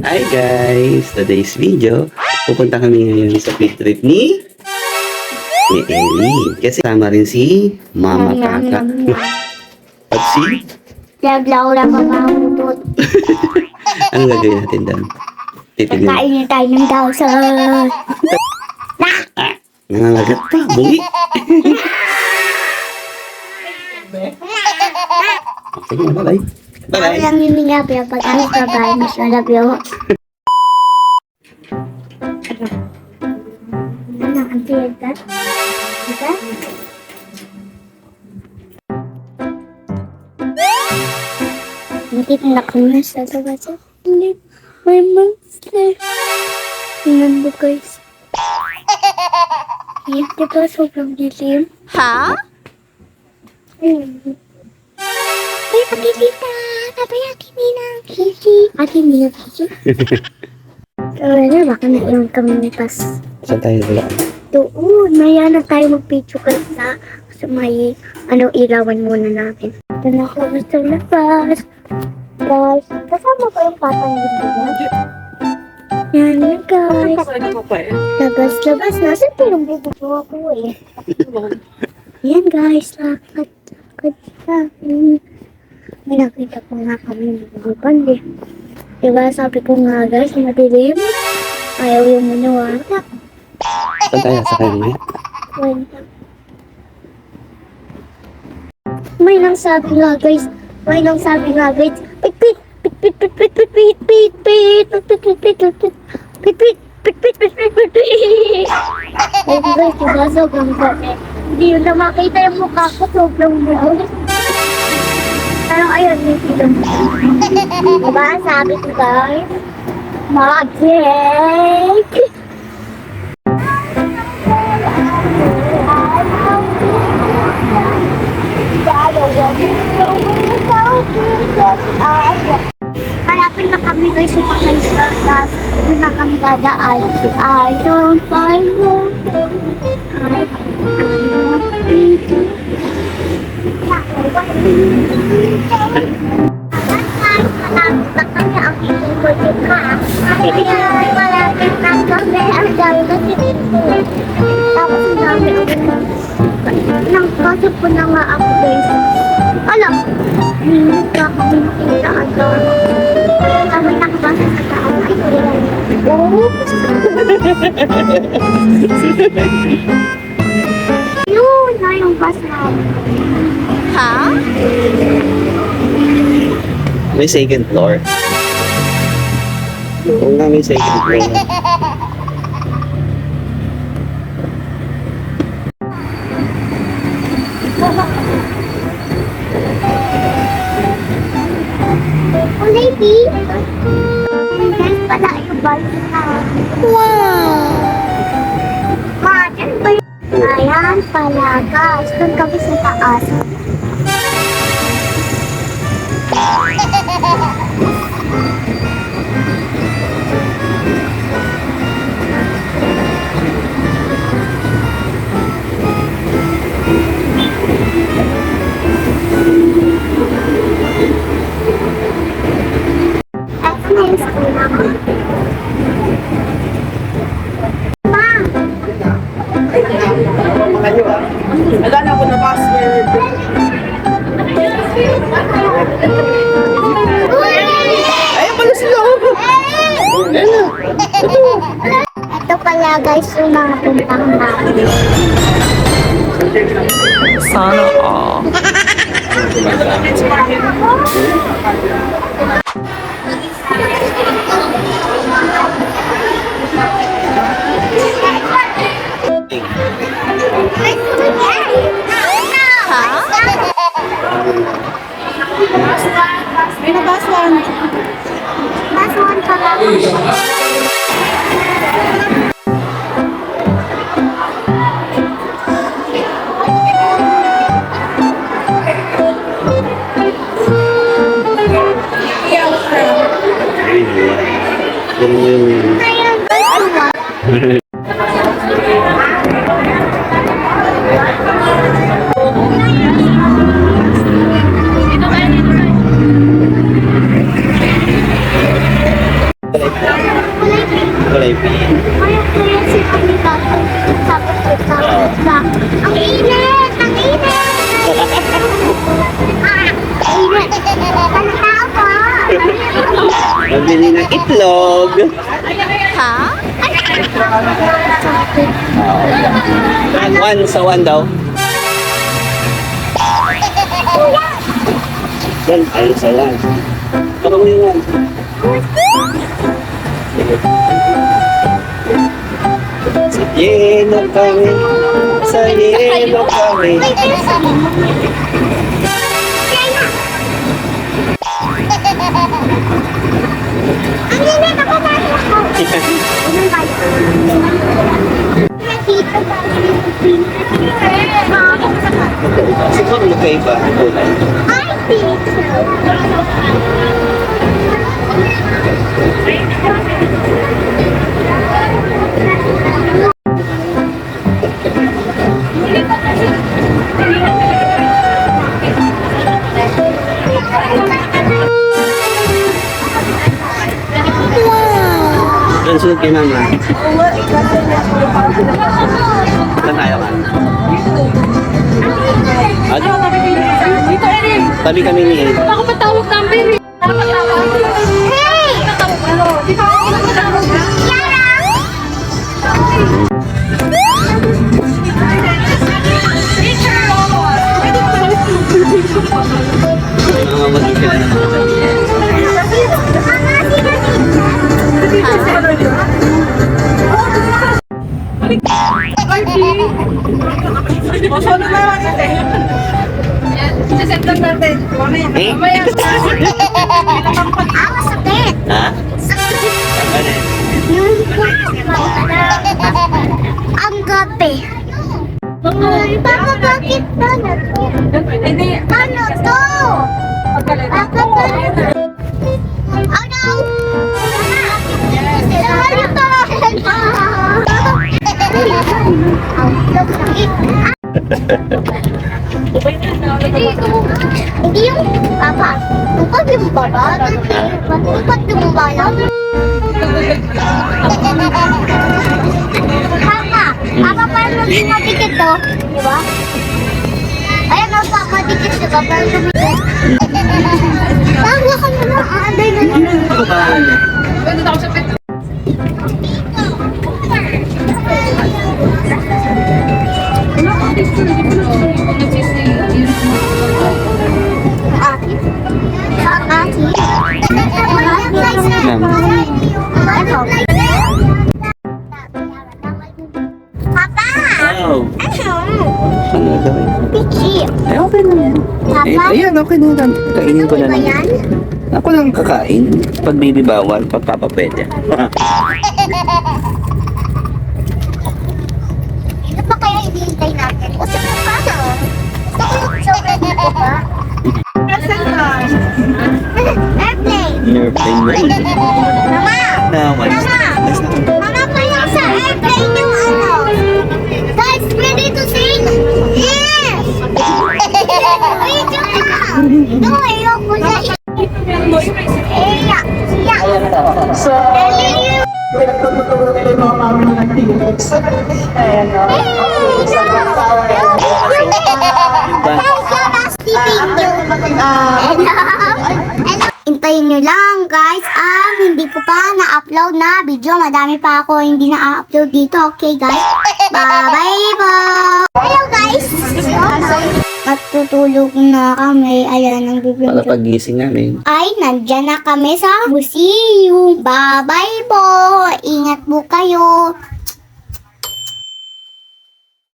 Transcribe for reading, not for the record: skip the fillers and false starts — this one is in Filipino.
Hi guys! Today's video, pupunta kami ngayon sa field trip ni Ellie. Kasi sama rin si Mama Kaka. At si? Laura mamamutot. Ano gagawin natin doon? Titignan. Kainin tayo ng dawson. Nangangagat pa, bungi. Sige na, bye-bye. Ako lang yung mingabi ang pag-alis na bahay. Mas malabyo. Ano, ang tiyag ka? Diba? Nakita na kami sa labas. Hindi, may monster. Tingnan mo guys. Yan, diba sobrang dilim? Ha? Ay, pagkikita! Sabay akin ng kiki. Akin ng kiki. Wala, baka naiwan kami ng pas. Saan tayo wala? Doon, maya na tayo mag-picture ka sa may ilawan muna natin. Ito na ako sa labas. Guys, kasama ko yung patang hindi. Yan na guys. Labas. Nasaan pa yung bibigyo ako eh? Yan guys, lakad sa akin. May nakita po nga kami ng bandi. Diba sabi ko nga guys, madilim. Ayaw yung maniwala. Saan tayo sa kanya? May nang sabi nga guys, pit. Ay guys, diba sobrang gabi. Hindi yun na makita yung mukha ko, sobrang bulo. Pero ayun, may film. Diba sabi ko guys, mag-break! Hanapin na kami guys sa pagkakas. Doon na kami dadaan. I don't find you. Malapit na kami ang iibigin ka. Malapit na kami ang dami na sinipin. Tapos ang dami ang kasip ko na nga ako guys. Alam, minit ka kami makita ang dami. Kami nakabasa sa taon ay oops! Yun na yung bus namin. Ha? May second floor. Oo nga, may second floor. Oh, lady! Guys, pala yung bus namin. Wow! Ma, dyan ba yun? Ayan pala guys, doon kami sa taas. Ito na yung school naman. Ma! Wala na ako na password. Ayun pala sila. Ito pala guys yung mga puntang namin. Sana all. May nabaswan. Basuhan pala. Ayan guys, kulay po? Kulay pink. Kulay pink. Kaya si Mami Tato. Sabi ko sa ang init! Ang init! Init! Ano tao po? Mabili ng itlog. Ha? One sa one daw. Yan, ayun sa yan. Ano mo yan? Sa yelo kami, sa yelo kami. Wait, ang init ako ba? Nakita ba? Siguro magkaiba ang kulay. I think so. Doon sunod kay mama. Saan tayo ka? At, Dito, Erin. tabi kami ni Ed. Ako patawag number. Hey! Mga maging sila na mga sabihin. Solo na lang natin. Sisend lang natin. Mamaya. Eh? Mamaya. Ah, masakit! Ha? Ano eh? Ang gabi. Papa, bakit paano to? Hindi. Paano to? Papa, paano? Oh no! Paano to? Hindi yung papa. Tungkol yung baba. Tungkol yung bala. Papa, parang maging madikit to. Di ba? Ayan, papa, madikit diba? Parang lumikit. Tawa ka na lang. Aanday na lang. Ano ba? Ganda ako sa pet. Saan akin? Papa! Oh. Ano? Ano gawin? Pichi. Eh, okay na yan. Papa? Ayan, okay na yan. Kainin ko na Ba lang. yan? Ako lang kakain. Pag baby bawal, pag papa pwede. Ano pa kaya hinihintay natin? O sige pa. Gusto ko yung chocolate dito ba? Airplane! Airplane ready. Mama! Naman. Mama pa yung sa airplane yung ano? Guys, ready to sing? Yes! Video na! No, ayoko na. Iya! Iya! Hintayin nyo lang guys, hindi ko pa na-upload na video. Madami pa ako hindi na-upload dito. Okay guys, bye-bye po! Hello guys! Matutulog na kami. Ayan ang Para bibig. pagising namin. Ay, nandyan na kami sa museum. Bye-bye po! Ingat po kayo!